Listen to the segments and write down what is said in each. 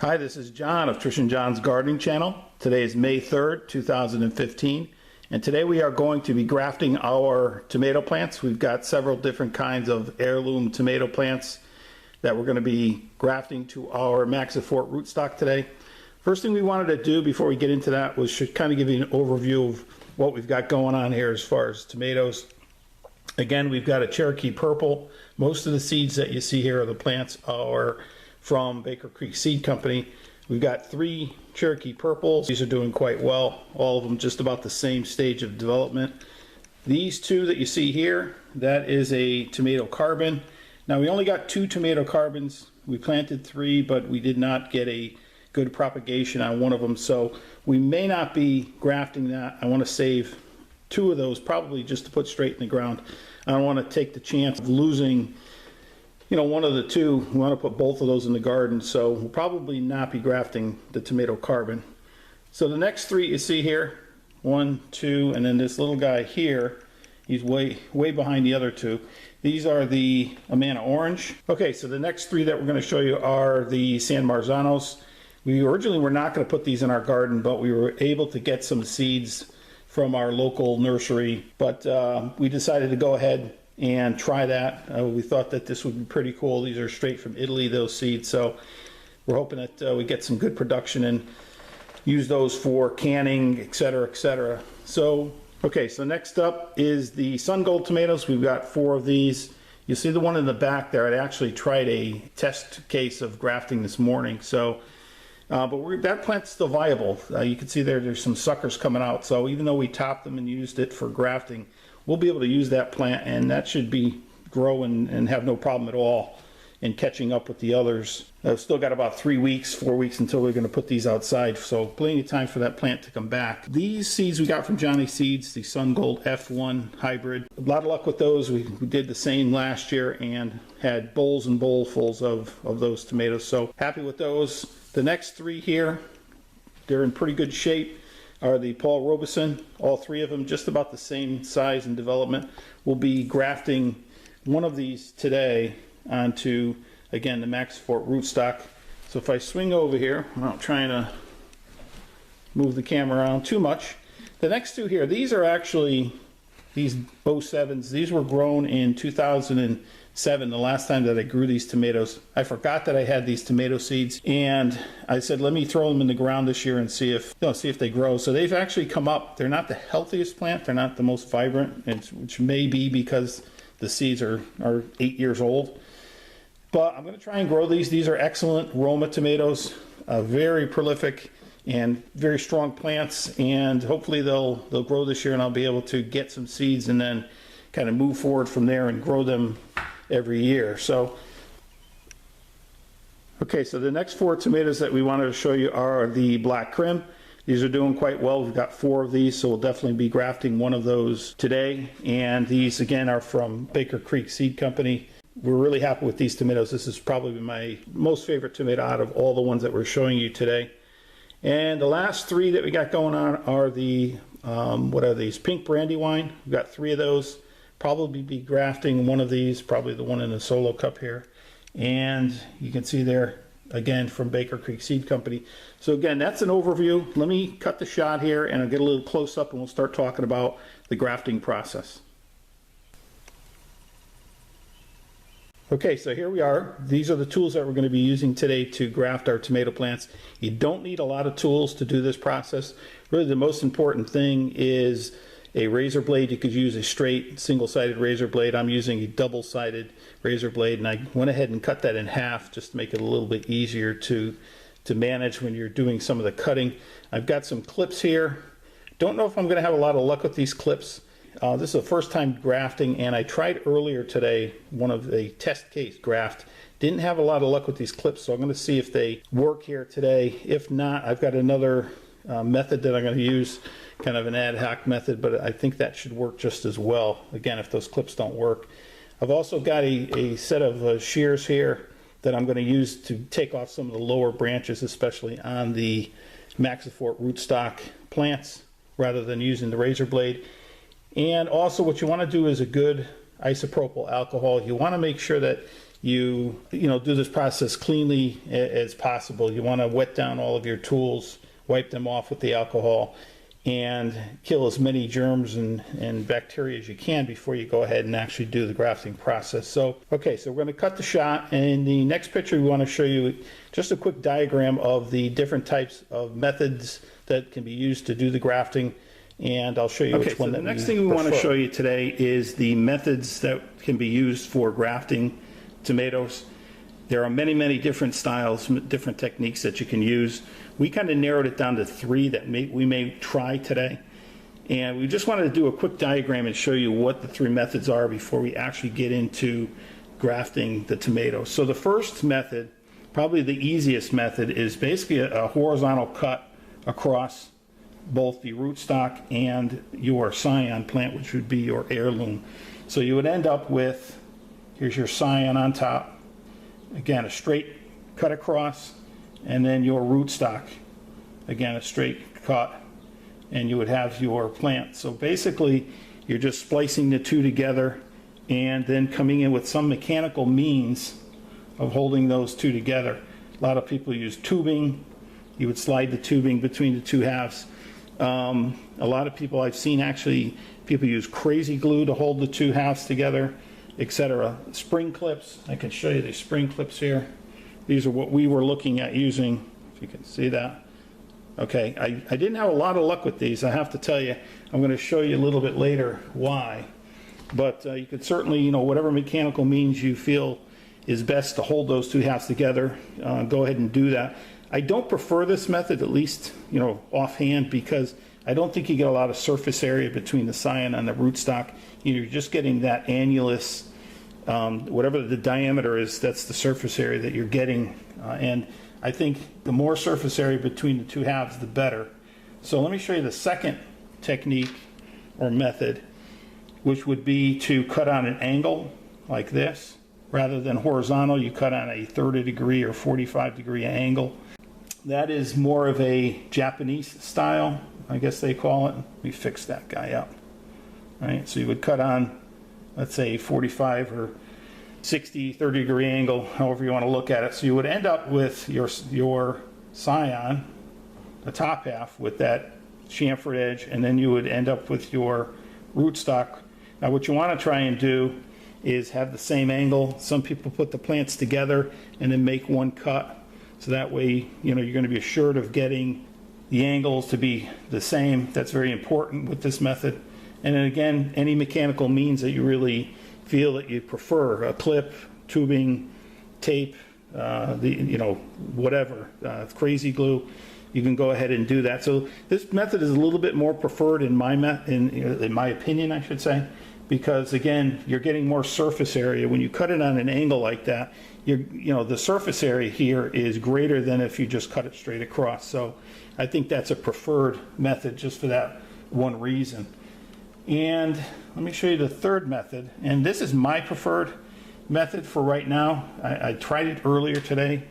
Hi, this is John of Trish and John's Gardening Channel. Today is May 3rd, 2015, and today we are going to be grafting our tomato plants. We've got several different kinds of heirloom tomato plants that we're going to be grafting to our Maxifort rootstock today. First thing we wanted to do before we get into that was to kind of give you an overview of what we've got going on here as far as tomatoes. Again, we've got a Cherokee Purple. Most of the seeds that you see here are the plants are from Baker Creek Seed Company. We've got 3 Cherokee Purples. These are doing quite well. All of them just about the same stage of development. These 2 that you see here, that is a tomato carbon. Now we only got 2 tomato carbons. We planted 3, but we did not get a good propagation on one of them, so we may not be grafting that. I want to save 2 of those, probably just to put straight in the ground. I don't want to take the chance of losing one of the 2. We want to put both of those in the garden, so we'll probably not be grafting the tomato carbon. So the next 3 you see here, 1, 2, and then this little guy here, he's way behind the other 2. These are the Amana Orange. Okay, so the next 3 that we're going to show you are the San Marzanos. We originally were not going to put these in our garden, but we were able to get some seeds from our local nursery, but we decided to go ahead and try that. We thought that this would be pretty cool. These are straight from Italy, those seeds, so we're hoping that we get some good production and use those for canning, etc., etc. So okay, so next up is the Sun Gold tomatoes. We've got 4 of these. You see the one in the back there, I actually tried a test case of grafting this morning, so but that plant's still viable. You can see there's some suckers coming out, so even though we topped them and used it for grafting, we'll be able to use that plant, and that should be growing and have no problem at all in catching up with the others. I've still got about 3 weeks, 4 weeks until we're going to put these outside, so plenty of time for that plant to come back. These seeds we got from Johnny Seeds, the Sun Gold F1 hybrid. A lot of luck with those. We did the same last year and had bowls and bowlfuls of those tomatoes, so happy with those. The next 3 here, they're in pretty good shape, are the Paul Robeson. All 3 of them just about the same size and development. We'll be grafting one of these today onto, again, the Maxifort rootstock. So if I swing over here, I'm not trying to move the camera around too much. The next 2 here, these are actually these 07s. These were grown in 2007, the last time that I grew these tomatoes. I forgot that I had these tomato seeds, and I said, let me throw them in the ground this year and see if they grow. So they've actually come up. They're not the healthiest plant. They're not the most vibrant, which may be because the seeds are 8 years old. But I'm going to try and grow these. These are excellent Roma tomatoes, very prolific and very strong plants, and hopefully they'll grow this year, and I'll be able to get some seeds and then kind of move forward from there and grow them every year. So okay, so the next 4 tomatoes that we wanted to show you are the Black Crim. These are doing quite well. We've got 4 of these, so we'll definitely be grafting one of those today. And these again are from Baker Creek Seed Company. We're really happy with these tomatoes. This is probably my most favorite tomato out of all the ones that we're showing you today. And the last 3 that we got going on are the, what are these? Pink Brandywine. We've got 3 of those. Probably be grafting one of these, probably the one in the solo cup here. And you can see there, again, from Baker Creek Seed Company. So again, that's an overview. Let me cut the shot here and I'll get a little close up and we'll start talking about the grafting process. Okay, so here we are. These are the tools that we're going to be using today to graft our tomato plants. You don't need a lot of tools to do this process. Really the most important thing is a razor blade. You could use a straight single-sided razor blade. I'm using a double-sided razor blade, and I went ahead and cut that in half just to make it a little bit easier to manage when you're doing some of the cutting. I've got some clips here. Don't know if I'm going to have a lot of luck with these clips. This is the first time grafting, and I tried earlier today one of a test case graft. Didn't have a lot of luck with these clips, so I'm going to see if they work here today. If not, I've got another method that I'm going to use, kind of an ad hoc method, but I think that should work just as well, again, if those clips don't work. I've also got a set of shears here that I'm going to use to take off some of the lower branches, especially on the Maxifort rootstock plants, rather than using the razor blade. And also what you want to do is a good isopropyl alcohol. You want to make sure that you do this process cleanly as possible. You want to wet down all of your tools, wipe them off with the alcohol, and kill as many germs and bacteria as you can before you go ahead and actually do the grafting process. So, okay, so we're going to cut the shot, and in the next picture we want to show you just a quick diagram of the different types of methods that can be used to do the grafting, and I'll show you which one that we prefer. The next thing we want to show you today is the methods that can be used for grafting tomatoes. There are many, many different styles, different techniques that you can use. We kind of narrowed it down to 3 that we may try today. And we just wanted to do a quick diagram and show you what the 3 methods are before we actually get into grafting the tomatoes. So the first method, probably the easiest method, is basically a horizontal cut across both the rootstock and your scion plant, which would be your heirloom. So you would end up with, here's your scion on top, again a straight cut across, and then your rootstock, again a straight cut, and you would have your plant. So basically you're just splicing the 2 together and then coming in with some mechanical means of holding those 2 together. A lot of people use tubing. You would slide the tubing between the 2 halves. A lot of people I've seen, actually, people use crazy glue to hold the 2 halves together, etc. Spring clips, I can show you the spring clips here. These are what we were looking at using, if you can see that. Okay, I didn't have a lot of luck with these, I have to tell you. I'm going to show you a little bit later why. But you could certainly, whatever mechanical means you feel is best to hold those 2 halves together, go ahead and do that. I don't prefer this method, at least, offhand, because I don't think you get a lot of surface area between the scion and the rootstock. You're just getting that annulus, whatever the diameter is, that's the surface area that you're getting. And I think the more surface area between the 2 halves, the better. So let me show you the second technique or method, which would be to cut on an angle like this. Rather than horizontal, you cut on a 30 degree or 45 degree angle. That is more of a Japanese style, I guess they call it. Let me fix that guy up. All right, so you would cut on, let's say, 45 or 60, 30 degree angle, however you want to look at it. So you would end up with your scion, the top half, with that chamfered edge, and then you would end up with your rootstock. Now what you want to try and do is have the same angle. Some people put the plants together and then make one cut. So that way, you're going to be assured of getting the angles to be the same. That's very important with this method. And then again, any mechanical means that you really feel that you prefer, a clip, tubing, tape, whatever, crazy glue, you can go ahead and do that. So this method is a little bit more preferred in my opinion, I should say, because again, you're getting more surface area. When you cut it on an angle like that, the surface area here is greater than if you just cut it straight across. So I think that's a preferred method just for that one reason. And let me show you the third method, and this is my preferred method for right now. I tried it earlier today,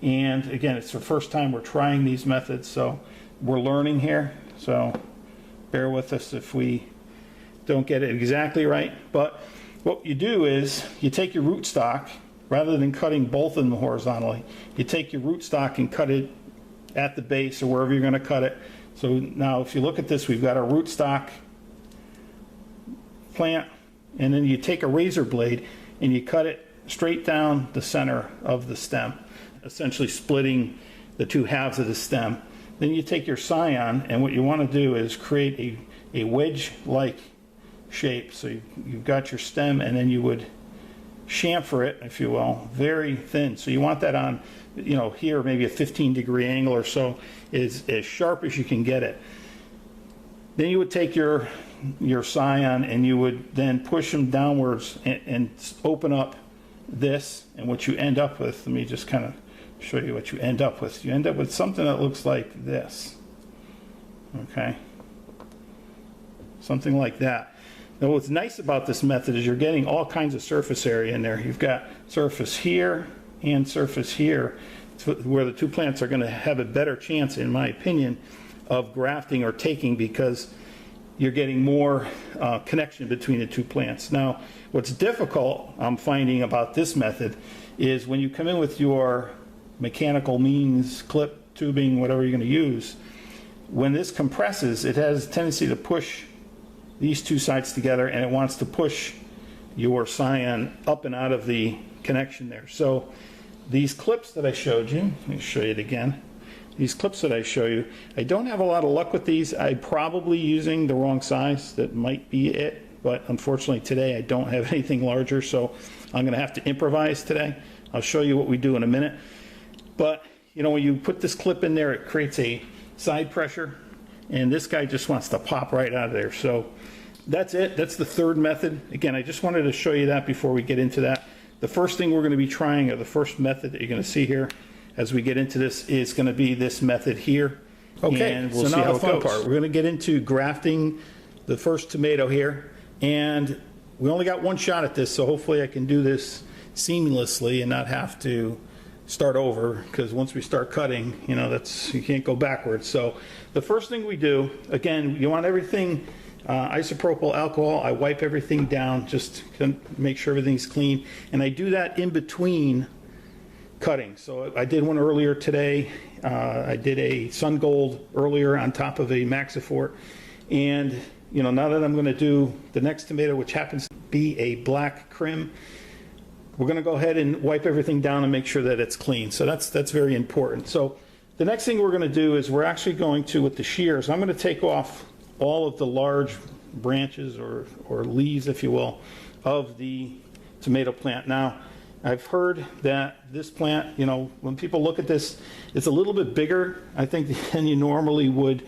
and again, it's the first time we're trying these methods, so we're learning here, so bear with us if we don't get it exactly right. But what you do is you take your rootstock, rather than cutting both of them horizontally, you take your rootstock and cut it at the base or wherever you're going to cut it. So now if you look at this, we've got a rootstock plant, and then you take a razor blade and you cut it straight down the center of the stem, essentially splitting the 2 halves of the stem. Then you take your scion, and what you want to do is create a wedge-like shape. So you've got your stem, and then you would chamfer it, if you will, very thin. So you want that on, here maybe a 15 degree angle or so, is as sharp as you can get it. Then you would take your scion and you would then push them downwards and open up this, and what you end up with, let me just kind of show you what you end up with. You end up with something that looks like this. Okay? Something like that. Now what's nice about this method is you're getting all kinds of surface area in there. You've got surface here and surface here, where the 2 plants are going to have a better chance, in my opinion, of grafting or taking, because you're getting more connection between the two plants. Now, what's difficult I'm finding about this method is when you come in with your mechanical means, clip, tubing, whatever you're going to use, when this compresses, it has a tendency to push these two sides together, and it wants to push your scion up and out of the connection there. So these clips that I showed you, let me show you it again. These clips that I show you, I don't have a lot of luck with these. I'm probably using the wrong size. That might be it, but unfortunately today I don't have anything larger, so I'm going to have to improvise today. I'll show you what we do in a minute. But you know, when you put this clip in there, it creates a side pressure, and this guy just wants to pop right out of there. So that's it. That's the third method. Again, I just wanted to show you that before we get into that. The first thing we're going to be trying, or the first method that you're going to see here as we get into this, is going to be this method here. Okay, and we'll see how it goes. We're going to get into grafting the first tomato here, and we only got one shot at this, so hopefully I can do this seamlessly and not have to start over, because once we start cutting, you know, you can't go backwards. So the first thing we do, again, you want everything isopropyl alcohol. I wipe everything down just to make sure everything's clean, and I do that in between cutting. So I did one earlier today. I did a sun gold earlier on top of a Maxifort, and you know, now that I'm going to do the next tomato, which happens to be a black crim, we're going to go ahead and wipe everything down and make sure that it's clean. So that's very important. So the next thing we're going to do is we're actually going to, with the shears, I'm going to take off all of the large branches or leaves, if you will, of the tomato plant. Now, I've heard that this plant, you know, when people look at this, it's a little bit bigger, I think, than you normally would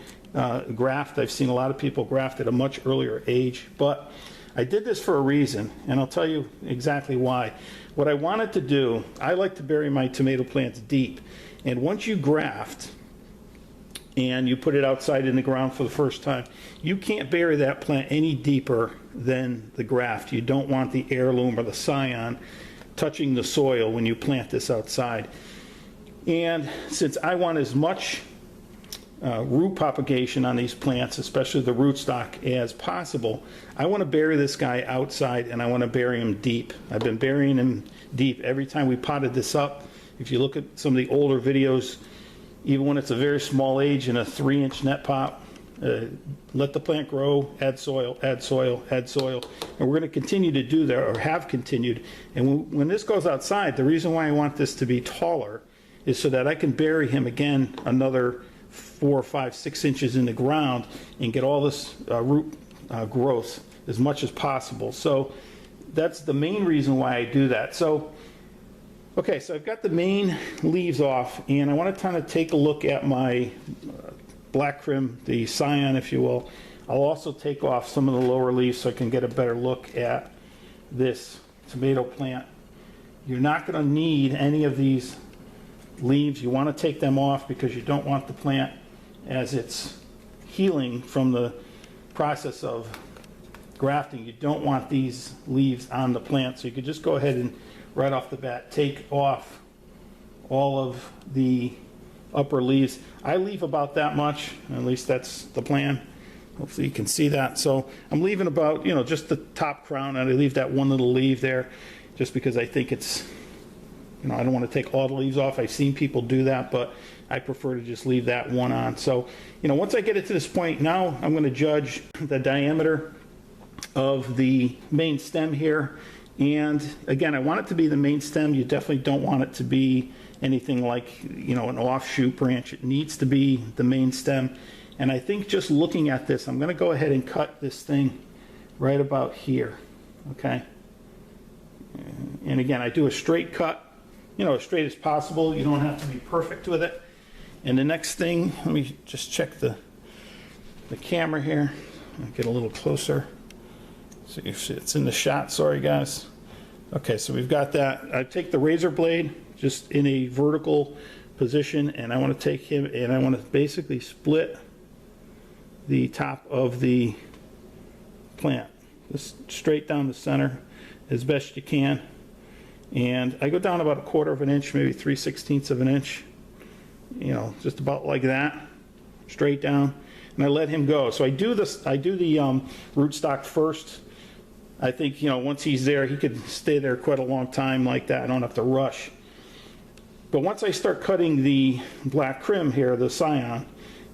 graft. I've seen a lot of people graft at a much earlier age, but I did this for a reason, and I'll tell you exactly why. What I wanted to do, I like to bury my tomato plants deep, and once you graft and you put it outside in the ground for the first time, you can't bury that plant any deeper than the graft. You don't want the heirloom or the scion touching the soil when you plant this outside. And since I want as much root propagation on these plants, especially the rootstock, as possible, I want to bury this guy outside, and I want to bury him deep. I've been burying him deep every time we potted this up. If you look at some of the older videos, even when it's a very small age in a 3-inch net pot, let the plant grow, add soil, add soil, add soil, and we're going to continue to do that, or have continued. And when this goes outside, the reason why I want this to be taller is so that I can bury him again another 4, 5, 6 inches in the ground and get all this root growth as much as possible. So that's the main reason why I do that. So okay, so I've got the main leaves off, and I want to kind of take a look at my black crim, the scion, if you will. I'll also take off some of the lower leaves so I can get a better look at this tomato plant. You're not going to need any of these leaves. You want to take them off because you don't want the plant, as it's healing from the process of grafting, you don't want these leaves on the plant. So you could just go ahead and right off the bat take off all of the upper leaves. I leave about that much, at least that's the plan. Hopefully you can see that. So I'm leaving about, you know, just the top crown, and I leave that one little leaf there just because I think it's, you know, I don't want to take all the leaves off. I've seen people do that, but I prefer to just leave that one on. So, you know, once I get it to this point, now I'm going to judge the diameter of the main stem here. And again, I want it to be the main stem. You definitely don't want it to be anything like, you know, an offshoot branch. It needs to be the main stem. And I think just looking at this, I'm going to go ahead and cut this thing right about here. Okay. And again, I do a straight cut, you know, as straight as possible. You don't have to be perfect with it. And the next thing, let me just check the camera here. I'll get a little closer. See if it's in the shot. Sorry, guys. Okay, so we've got that. I take the razor blade just in a vertical position, and I want to take him and I want to basically split the top of the plant, just straight down the center as best you can. And I go down about 1/4 of an inch, maybe 3/16 of an inch, you know, just about like that, straight down. and I let him go. So I do the rootstock first. I think, once he's there, he could stay there quite a long time like that. I don't have to rush. But once I start cutting the black crim here, the scion,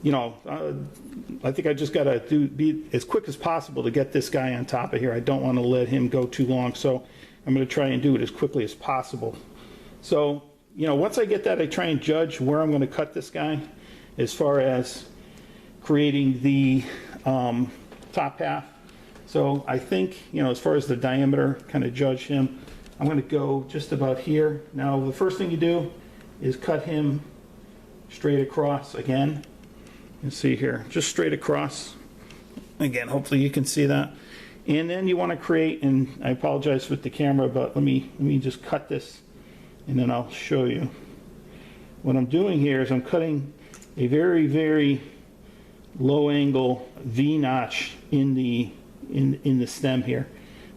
I think I just got to be as quick as possible to get this guy on top of here. I don't want to let him go too long, so I'm going to try and do it as quickly as possible. So, once I get that, I try and judge where I'm going to cut this guy as far as creating the top half. So I think, as far as the diameter, kind of judge him. I'm going to go just about here. Now, the first thing you do is cut him straight across again. You see here, just straight across. Again, hopefully you can see that. And then you want to create, and I apologize with the camera, but let me just cut this, and then I'll show you. What I'm doing here is I'm cutting a very, very low angle V notch in the stem here.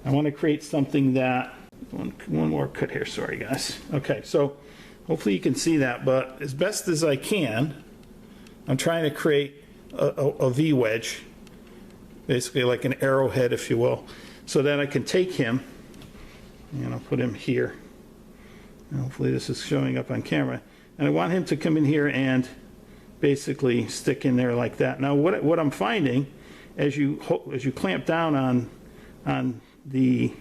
I want to create something that, one more cut here, sorry guys. Okay, so hopefully you can see that, but as best as I can, I'm trying to create a V wedge, basically like an arrowhead, if you will, so that I can take him, and I'll put him here. And hopefully this is showing up on camera. And I want him to come in here and basically stick in there like that. Now what I'm finding, as you clamp down on the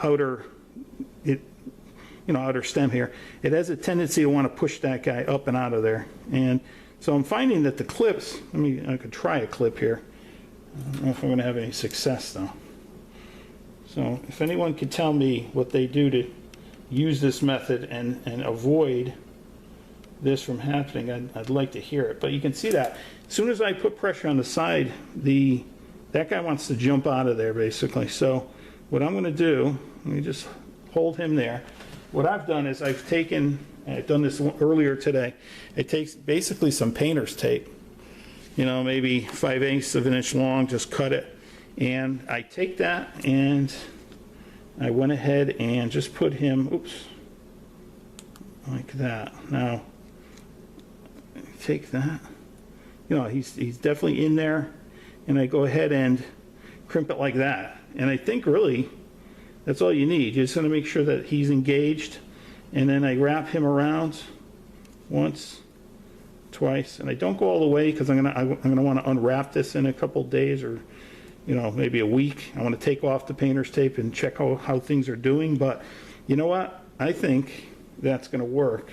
outer outer stem here, it has a tendency to want to push that guy up and out of there. And so I'm finding that the clips, I could try a clip here. I don't know if I'm going to have any success though. So if anyone could tell me what they do to use this method and avoid this from happening, I'd like to hear it. But you can see that as soon as I put pressure on the side, that guy wants to jump out of there basically. So what I'm going to do, let me just hold him there. What I've done is I've done this earlier today. It takes basically some painter's tape, maybe 5/8 of an inch long, just cut it. And I take that and I went ahead and just put him, oops, like that. Now, take that, he's definitely in there, and I go ahead and crimp it like that. And I think really that's all you need. You're just going to make sure that he's engaged, and then I wrap him around once, twice, and I don't go all the way because I'm gonna want to unwrap this in a couple days, or maybe a week. I want to take off the painter's tape and check how things are doing. But you know what? I think that's going to work.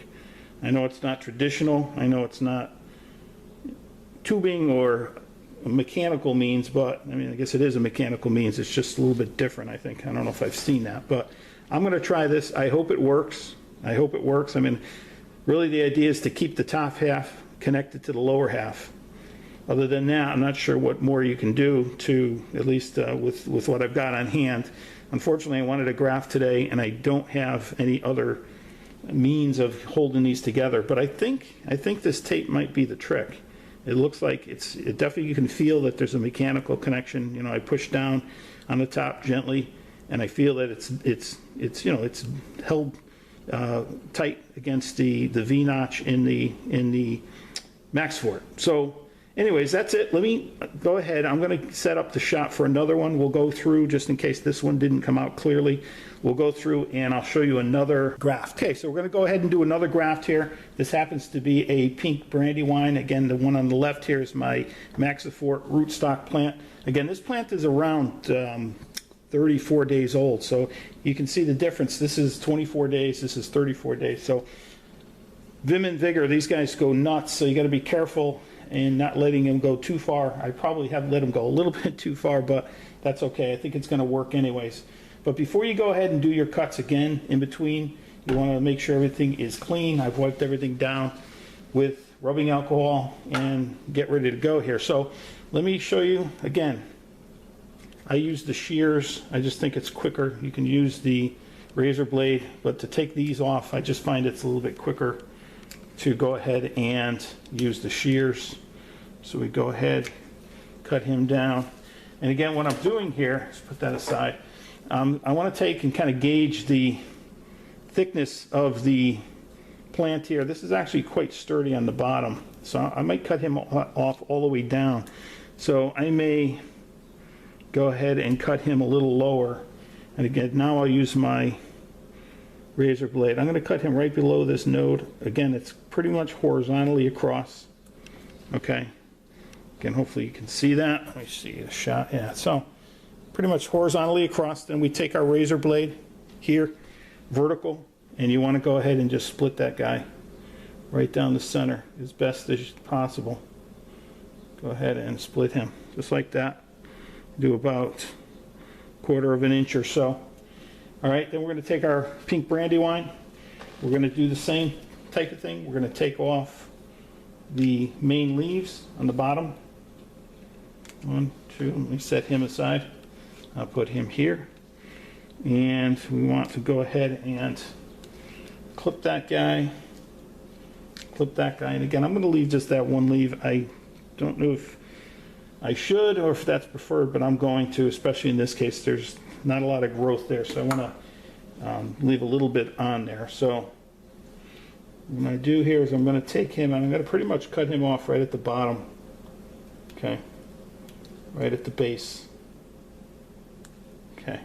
I know it's not traditional. I know it's not tubing or mechanical means, but I guess it is a mechanical means. It's just a little bit different, I think. I don't know if I've seen that, but I'm going to try this. I hope it works. I hope it works. Really the idea is to keep the top half connected to the lower half. Other than that, I'm not sure what more you can do to, at least with what I've got on hand. Unfortunately, I wanted a graft today, and I don't have any other means of holding these together. But I think this tape might be the trick. It looks like it definitely, you can feel that there's a mechanical connection. I push down on the top gently, and I feel that it's held tight against the V notch in the Maxifort. So anyways, that's it. Let me go ahead. I'm going to set up the shot for another one. We'll go through, just in case this one didn't come out clearly, we'll go through and I'll show you another graft. Okay, so we're going to go ahead and do another graft here. This happens to be a pink brandywine. Again, the one on the left here is my Maxifort rootstock plant. Again, this plant is around 34 days old, so you can see the difference. This is 24 days, this is 34 days. So vim and vigor, these guys go nuts, so you got to be careful and not letting them go too far. I probably have let them go a little bit too far, but that's okay. I think it's going to work anyways. But before you go ahead and do your cuts again in between, you want to make sure everything is clean. I've wiped everything down with rubbing alcohol and get ready to go here. So let me show you again. I use the shears. I just think it's quicker. You can use the razor blade, but to take these off, I just find it's a little bit quicker to go ahead and use the shears. So we go ahead, cut him down. And again, what I'm doing here, let's put that aside. I want to take and kind of gauge the thickness of the plant here. This is actually quite sturdy on the bottom, so I might cut him off all the way down. So I may go ahead and cut him a little lower. And again, now I'll use my razor blade. I'm going to cut him right below this node. Again, it's pretty much horizontally across. Okay. Again, hopefully you can see that. Let me see a shot. Yeah, so pretty much horizontally across. Then we take our razor blade here, vertical, and you want to go ahead and just split that guy right down the center as best as possible. Go ahead and split him just like that. Do about 1/4 of an inch or so. All right, then we're going to take our pink brandywine. We're going to do the same type of thing. We're going to take off the main leaves on the bottom. 1, 2, let me set him aside. I'll put him here. And we want to go ahead and clip that guy. Clip that guy. And again, I'm going to leave just that one leaf. I don't know if I should or if that's preferred, but I'm going to, especially in this case. There's not a lot of growth there, so I want to leave a little bit on there. So what I do here is I'm going to take him and I'm going to pretty much cut him off right at the bottom. Okay, right at the base. Okay,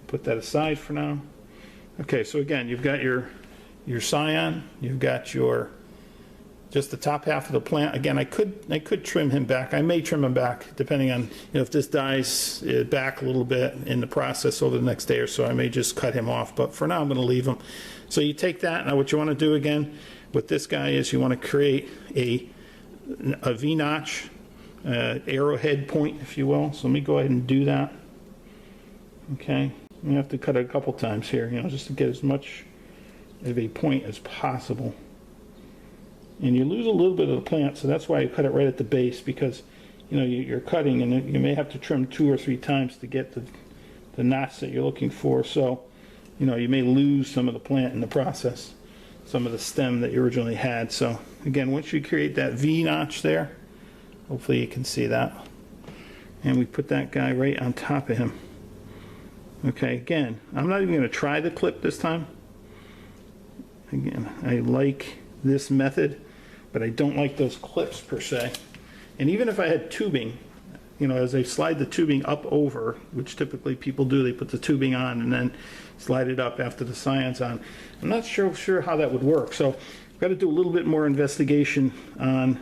put that aside for now. Okay, so again, you've got your scion, you've got your just the top half of the plant. Again, I could trim him back. I may trim him back depending on, if this dies back a little bit in the process over the next day or so. I may just cut him off, but for now I'm going to leave him. So you take that. Now what you want to do again with this guy is you want to create a V-notch, arrowhead point, if you will. So let me go ahead and do that. Okay, you have to cut it a couple times here, just to get as much of a point as possible. And you lose a little bit of the plant, so that's why you cut it right at the base, because you're cutting and you may have to trim 2 or 3 times to get the knots that you're looking for. So you may lose some of the plant in the process, some of the stem that you originally had. So again, once you create that V notch there, hopefully you can see that, and we put that guy right on top of him. Okay, again, I'm not even going to try the clip this time. Again, I like this method, but I don't like those clips per se. And even if I had tubing, as I slide the tubing up over, which typically people do, they put the tubing on and then slide it up after the scion's on. I'm not sure how that would work. So I've got to do a little bit more investigation on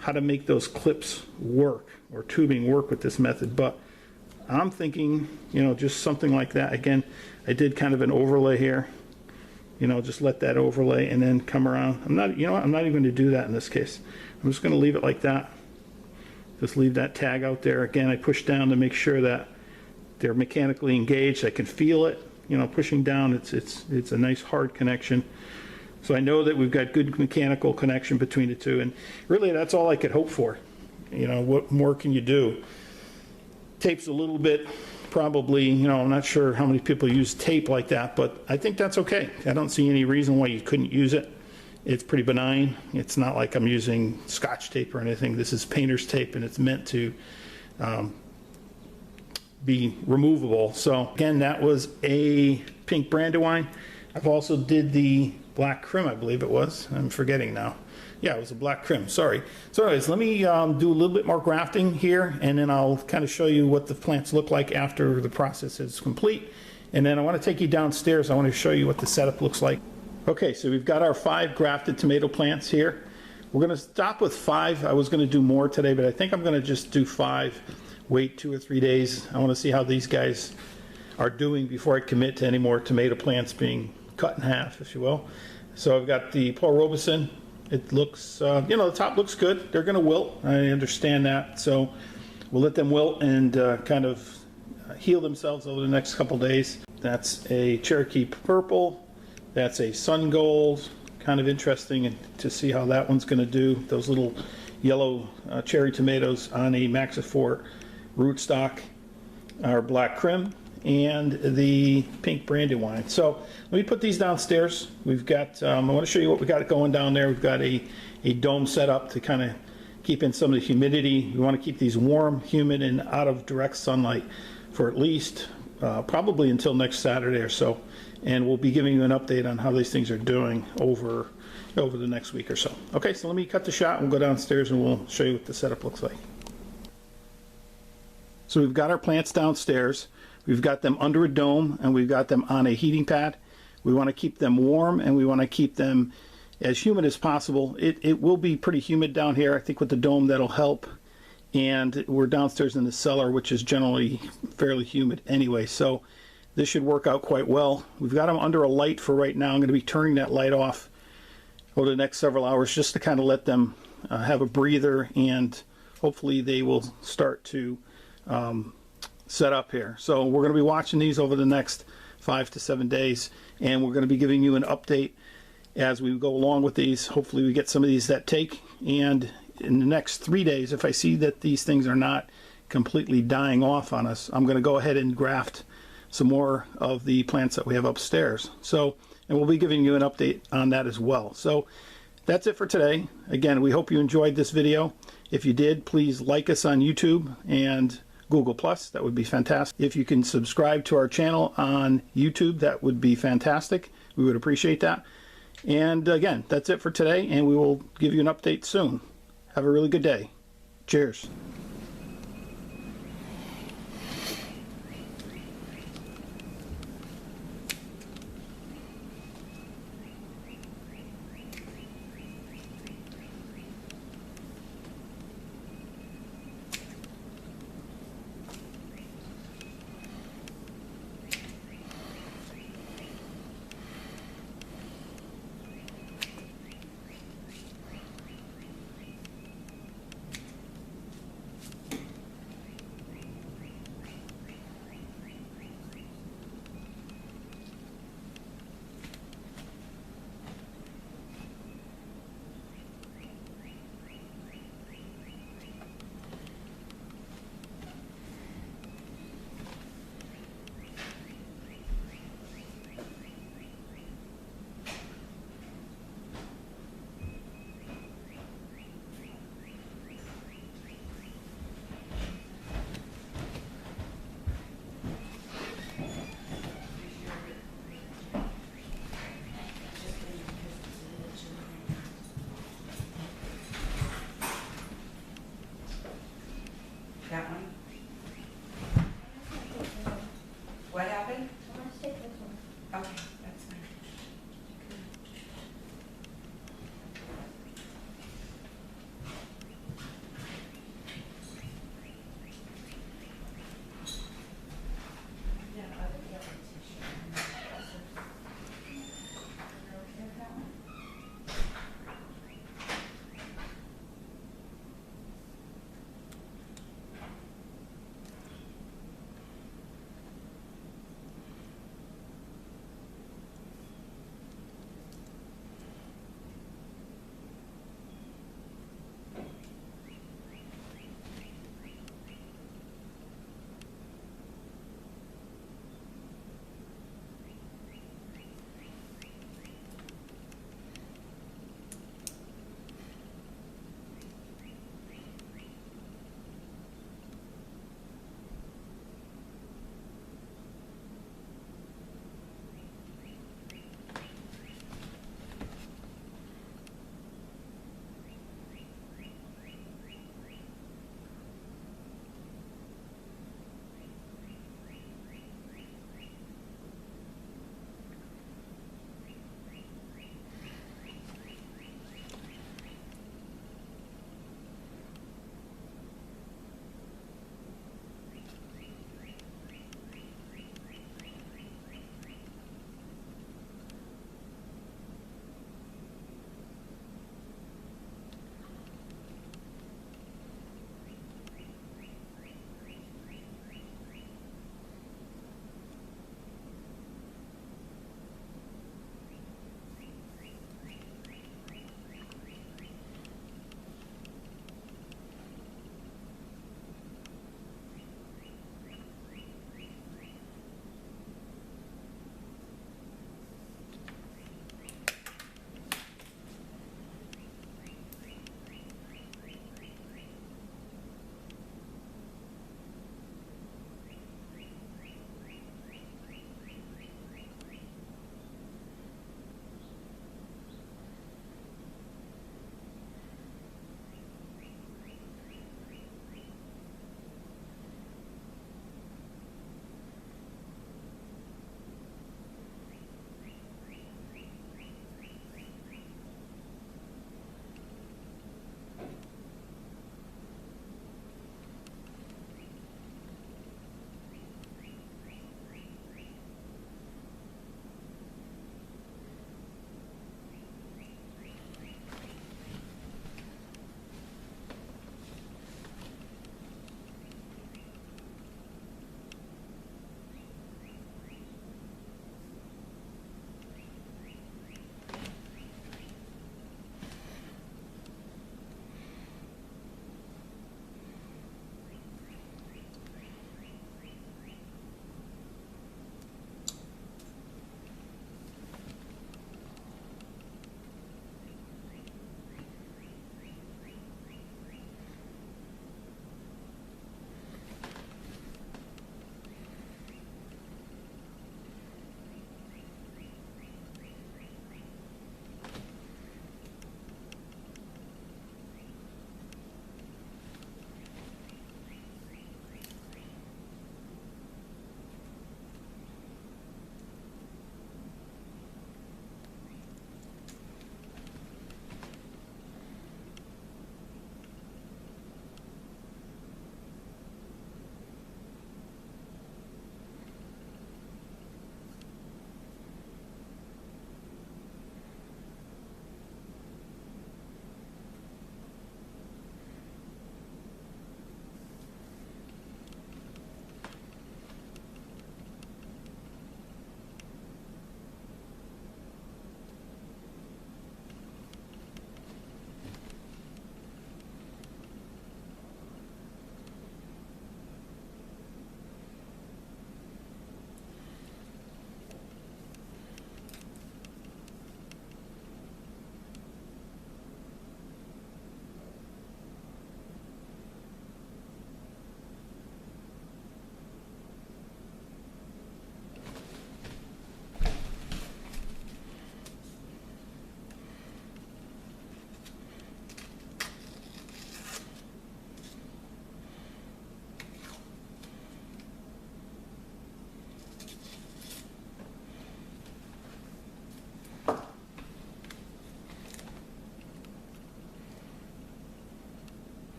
how to make those clips work, or tubing work with this method. But I'm thinking, just something like that. Again, I did kind of an overlay here. Just let that overlay and then come around. I'm not even going to do that in this case. I'm just going to leave it like that. Just leave that tag out there. Again, I push down to make sure that they're mechanically engaged. I can feel it, pushing down. It's a nice hard connection. So I know that we've got good mechanical connection between the two, and really that's all I could hope for. What more can you do? Tape's a little bit, probably, I'm not sure how many people use tape like that, but I think that's okay. I don't see any reason why you couldn't use it. It's pretty benign. It's not like I'm using Scotch tape or anything. This is painter's tape, and it's meant to be removable. So again, that was a pink brandywine. I've also did the black crim, I believe it was. I'm forgetting now. Yeah, it was a black crim, sorry. So anyways, let me do a little bit more grafting here, and then I'll kind of show you what the plants look like after the process is complete. And then I want to take you downstairs. I want to show you what the setup looks like. Okay, so we've got our 5 grafted tomato plants here. We're going to stop with 5. I was going to do more today, but I think I'm going to just do 5. Wait 2 or 3 days. I want to see how these guys are doing before I commit to any more tomato plants being cut in half, if you will. So I've got the Paul Robeson. It looks, the top looks good. They're going to wilt. I understand that. So we'll let them wilt and kind of heal themselves over the next couple days. That's a Cherokee Purple. That's a Sun Gold. Kind of interesting to see how that one's going to do. Those little yellow cherry tomatoes on a Maxifort rootstock, our black crim, and the pink brandywine. So let me put these downstairs. We've got, I want to show you what we got going down there. We've got a dome set up to kind of keep in some of the humidity. We want to keep these warm, humid, and out of direct sunlight for at least probably until next Saturday or so, and we'll be giving you an update on how these things are doing over the next week or so. Okay, so let me cut the shot and we'll go downstairs and we'll show you what the setup looks like. So we've got our plants downstairs. We've got them under a dome and we've got them on a heating pad. We want to keep them warm and we want to keep them as humid as possible. It will be pretty humid down here. I think with the dome that'll help. And we're downstairs in the cellar, which is generally fairly humid anyway. So this should work out quite well. We've got them under a light for right now. I'm going to be turning that light off over the next several hours just to kind of let them have a breather, and hopefully they will start to set up here. So we're going to be watching these over the next 5 to 7 days, and we're going to be giving you an update as we go along with these. Hopefully we get some of these that take, and in the next 3 days, if I see that these things are not completely dying off on us, I'm going to go ahead and graft some more of the plants that we have upstairs. So, and we'll be giving you an update on that as well. So that's it for today. Again, we hope you enjoyed this video. If you did, please like us on YouTube and Google+. That would be fantastic. If you can subscribe to our channel on YouTube, that would be fantastic. We would appreciate that. And again, that's it for today, and we will give you an update soon. Have a really good day. Cheers.